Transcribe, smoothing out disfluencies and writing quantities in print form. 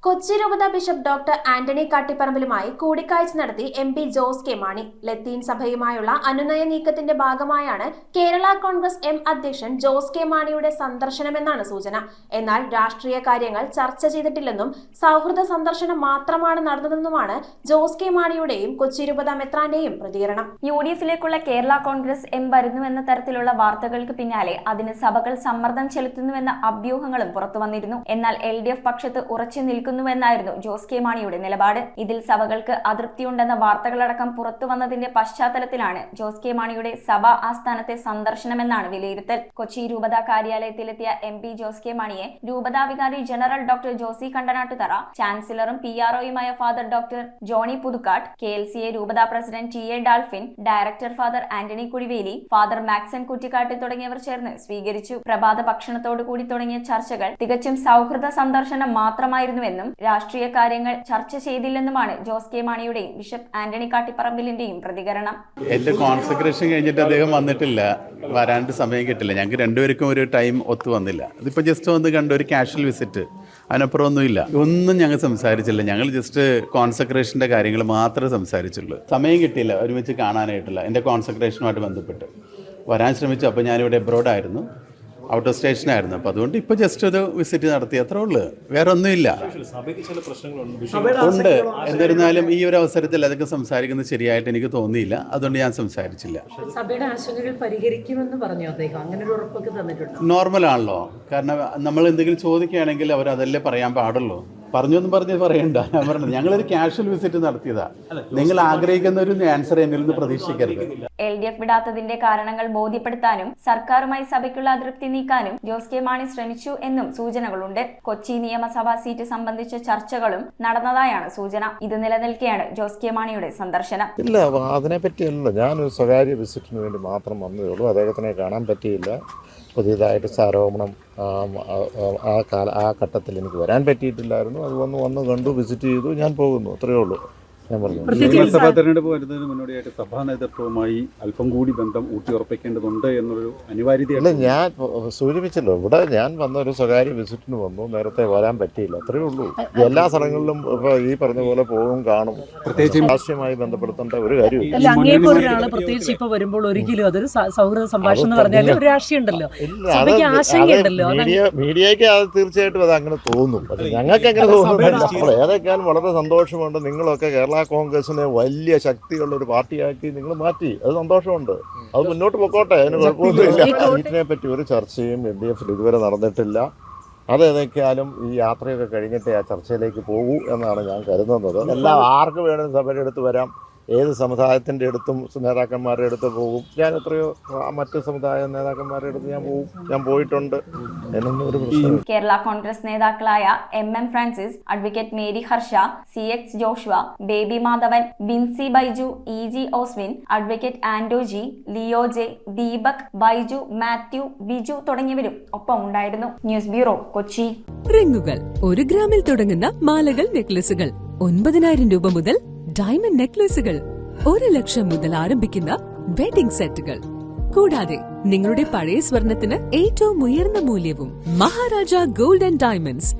കൊച്ചി രൂപതാ bishop doctor Antony കാട്ടിപ്പറമ്പിലുമായി കൂടിക്കാഴ്ച നടത്തി എം.പി. ജോസ് കെ മാണി. ലത്തീൻ സഭയുമായുള്ള അനുനയ നീക്കത്തിന്റെ ഭാഗമായാണ് കേരള കോൺഗ്രസ് എം അധ്യക്ഷൻ ജോസ് കെ മാണിയുടെ സന്ദർശനമെന്നാണ് സൂചന. എന്നാൽ രാഷ്ട്രീയ കാര്യങ്ങൾ ചർച്ച ചെയ്തിട്ടില്ലെന്നും സൗഹൃദ സന്ദർശനം മാത്രമാണ് നടന്നതെന്നുമാണ് ജോസ് കെ മാണിയുടെയും കൊച്ചി രൂപതാ മെത്രാന്റെയും പ്രതികരണം. യുഡിഎഫിലേക്കുള്ള കേരള കോൺഗ്രസ് എം വരുന്നുവെന്ന തരത്തിലുള്ള വാർത്തകൾക്ക് പിന്നാലെ അതിന് സഭകൾ സമ്മർദ്ദം ചെലുത്തുന്നുവെന്ന അഭ്യൂഹങ്ങളും പുറത്തുവന്നിരുന്നു. എന്നാൽ LDF പക്ഷത്ത് ഉറച്ചു നിൽക്കുന്നുവെന്നായിരുന്നു ജോസ് കെ മാണിയുടെ നിലപാട്. ഇതിൽ സഭകൾക്ക് അതൃപ്തിയുണ്ടെന്ന വാർത്തകളടക്കം പുറത്തു വന്നതിന്റെ പശ്ചാത്തലത്തിലാണ് ജോസ് കെ മാണിയുടെ സഭാ ആസ്ഥാനത്തെ സന്ദർശനമെന്നാണ് വിലയിരുത്തൽ. കൊച്ചി രൂപതാ കാര്യാലയത്തിലെത്തിയ MP ജോസ് കെ മാണിയെ രൂപതാ വികാരി ജനറൽ ഡോക്ടർ ജോസി കണ്ടനാട്ടുതറ, ചാൻസലറും PROയുമായ father doctor Johny Puthukkattu, KLCA രൂപതാ president TA Dalphin, director father Antony Kuzhiveli, father Maxon Kuttikkattu തുടങ്ങിയവർ ചേർന്ന് സ്വീകരിച്ചു. പ്രഭാത ഭക്ഷണത്തോടുകൂടി തുടങ്ങിയ ചർച്ചകൾ തികച്ചും സൗഹൃദ സന്ദർശനം മാത്രമായിരുന്നുവെന്നും രാഷ്ട്രീയ കാര്യങ്ങൾ ചർച്ച ചെയ്തില്ലെന്നുമാണ് ജോസ് കെ മാണിയുടെയും ബിഷപ്പ് ആന്റണി കാട്ടിപ്പറമ്പിലിന്റെയും പ്രതികരണം. എന്റെ കോൺസെക്രേഷൻ കഴിഞ്ഞിട്ട് അദ്ദേഹം വന്നിട്ടില്ല, വരാണ്ട് സമയം കിട്ടില്ല. ഞങ്ങൾക്ക് രണ്ടുപേർക്കും ഒരു ടൈം ഒത്തു വന്നില്ല. ഇതിപ്പോൾ ജസ്റ്റ് വന്ന് കണ്ട ഒരു കാഷ്വൽ വിസിറ്റ്, അതിനപ്പുറം ഒന്നുമില്ല. ഒന്നും ഞങ്ങൾ സംസാരിച്ചില്ല. ഞങ്ങൾ ജസ്റ്റ് കോൺസെക്രേഷൻ്റെ കാര്യങ്ങൾ മാത്രമേ സംസാരിച്ചുള്ളൂ. സമയം കിട്ടിയില്ല ഒരുമിച്ച് കാണാനായിട്ടില്ല. എൻ്റെ കോൺസെക്രേഷനുമായിട്ട് ബന്ധപ്പെട്ട് വരാൻ ശ്രമിച്ചു. അപ്പോൾ ഞാനിവിടെ എബ്രോഡായിരുന്നു, ഔട്ട് ഓഫ് സ്റ്റേഷനായിരുന്നു. അപ്പോൾ അതുകൊണ്ട് ഇപ്പോൾ ജസ്റ്റ് ഒരു വിസിറ്റ് നടത്തി, അത്രേ ഉള്ളൂ, വേറെ ഒന്നുമില്ല. ഉണ്ട്. എന്നിരുന്നാലും ഈ ഒരു അവസരത്തിൽ അതൊക്കെ സംസാരിക്കുന്നത് ശരിയായിട്ട് എനിക്ക് തോന്നിയില്ല. അതുകൊണ്ട് ഞാൻ സംസാരിച്ചില്ല. സഭയുടെ ആശങ്കകൾ പരിഹരിക്കുമെന്ന് പറഞ്ഞു അദ്ദേഹം. അങ്ങനെ ഒരു ഉറപ്പൊക്കെ തന്നിട്ടുണ്ട്. നോർമലാണല്ലോ, കാരണം നമ്മൾ എന്തെങ്കിലും ചോദിക്കുകയാണെങ്കിൽ അവർ അതല്ലേ പറയാൻ പാടുള്ളൂ. പറഞ്ഞൊന്നും പറയണ്ട. ഞാൻ പറഞ്ഞത് ഞങ്ങളൊരു കാഷ്വൽ വിസിറ്റ് നടത്തിയതാ. നിങ്ങൾ ആഗ്രഹിക്കുന്ന ഒരു ആൻസർ എന്നിൽ നിന്ന് പ്രതീക്ഷിക്കരുത്. LDF വിടാത്തതിന്റെ കാരണങ്ങൾ ബോധ്യപ്പെടുത്താനും സർക്കാരുമായി സഭയ്ക്കുള്ള അതൃപ്തി നീക്കാനും ജോസ് കെ മാണി ശ്രമിച്ചു എന്നും സൂചനകളുണ്ട്. കൊച്ചി നിയമസഭാ സീറ്റ് സംബന്ധിച്ച ചർച്ചകളും നടന്നതായാണ് സൂചന. ഇത് നിലനിൽക്കെയാണ് ജോസ് കെ മാണിയുടെ സന്ദർശനം. ഇല്ല, അതിനെപ്പറ്റിയല്ല. ഞാനൊരു സ്വകാര്യ വിസിറ്റിന് വേണ്ടി മാത്രം വന്നതേ ഉള്ളൂ. അദ്ദേഹത്തിനെ കാണാൻ പറ്റിയില്ല. പുതിയതായിട്ട് ആരോപണം ആ ഘട്ടത്തിൽ എനിക്ക് വരാൻ പറ്റിയിട്ടില്ലായിരുന്നു. അത് വന്ന് കണ്ടു, വിസിറ്റ് ചെയ്തു, ഞാൻ പോകുന്നു, അത്രയേ ഉള്ളൂ. ഞാൻ പറഞ്ഞു, നിയമസഭാ തെരഞ്ഞെടുപ്പ് വരുന്നതിന് മുന്നോടിയായിട്ട് സഭാ നേതൃത്വവുമായി അല്പം കൂടി ബന്ധം ഊട്ടിയുറപ്പിക്കേണ്ടതുണ്ട് എന്നൊരു അനിവാര്യതയല്ല. ഞാൻ സൂചിപ്പിച്ചല്ലോ, ഇവിടെ ഞാൻ വന്ന ഒരു സ്വകാര്യ വിസിറ്റിന് വന്നു, നേരത്തെ വരാൻ പറ്റിയില്ല, അത്രയേ ഉള്ളൂ. എല്ലാ സ്ഥലങ്ങളിലും ഇപ്പോൾ ഈ പറഞ്ഞ പോലെ പോകും, കാണും. പ്രത്യേകിച്ച് രാഷ്ട്രീയമായി ബന്ധപ്പെടുത്തേണ്ട ഒരു കാര്യമില്ല. പ്രത്യേകിച്ച് ഇപ്പൊ വരുമ്പോൾ ഒരിക്കലും അതൊരു സൗഹൃദ സംഭാഷണം എന്ന് പറഞ്ഞാൽ ഒരു രാഷ്ട്രീയം ഉണ്ടല്ലോ, മീഡിയയ്ക്ക് അത് തീർച്ചയായിട്ടും അത് അങ്ങനെ തോന്നും. ഞങ്ങൾക്ക് അങ്ങനെ തോന്നുന്നില്ല. ഏതൊക്കെയാലും വളരെ സന്തോഷമുണ്ട്. നിങ്ങളൊക്കെ കേരള കോൺഗ്രസിനെ വലിയ ശക്തിയുള്ള ഒരു പാർട്ടിയാക്കി നിങ്ങൾ മാറ്റി, അത് സന്തോഷമുണ്ട്. അത് മുന്നോട്ട് പോയിക്കോട്ടെ, അതിന് കുഴപ്പമൊന്നുമില്ല. ഇതിനെ പറ്റി ഒരു ചർച്ചയും LDF ഇതുവരെ നടന്നിട്ടില്ല. അതേതൊക്കെയാലും ഈ യാത്രയൊക്കെ കഴിഞ്ഞിട്ടേ ആ ചർച്ചയിലേക്ക് പോകൂ എന്നാണ് ഞാൻ കരുതുന്നത്. എല്ലാം ആർക്ക് വേണമെങ്കിലും സഭയുടെ അടുത്ത് വരാം, ഏത് സമുദായത്തിൻ്റെ അടുത്തും നേതാക്കന്മാരുടെ അടുത്ത് പോകും. ഞാൻ എത്രയോ മറ്റ് സമുദായ നേതാക്കന്മാരുടെ അടുത്ത് ഞാൻ പോകും, ഞാൻ പോയിട്ടുണ്ട്. എന്നൊന്നും ഒരു പ്രശ്നം. കേരള കോൺഗ്രസ് നേതാക്കളായ MM Francis, advocate Mary Harsha, CX Joshua, Baby Madhavan, Binsy Baiju, EG Oswin, advocate Andoji, Leo J, Deepak, Baiju, Mathew, Biju തുടങ്ങിയവരും ഒപ്പം ഉണ്ടായിരുന്നു. News bureau, Kochi. റിങ്ങുകൾ 1 ഗ്രാമിൽ തുടങ്ങുന്ന മാലകൾ, നെക്ലസുകൾ 9,000 രൂപ മുതൽ ഡയമണ്ട് നെക്ലസുകൾ 1 ലക്ഷം മുതൽ ആരംഭിക്കുന്ന വെഡിംഗ് സെറ്റുകൾ, കൂടാതെ നിങ്ങളുടെ പഴയ സ്വർണത്തിന് ഏറ്റവും ഉയർന്ന മൂല്യവും. Maharaja gold and diamonds,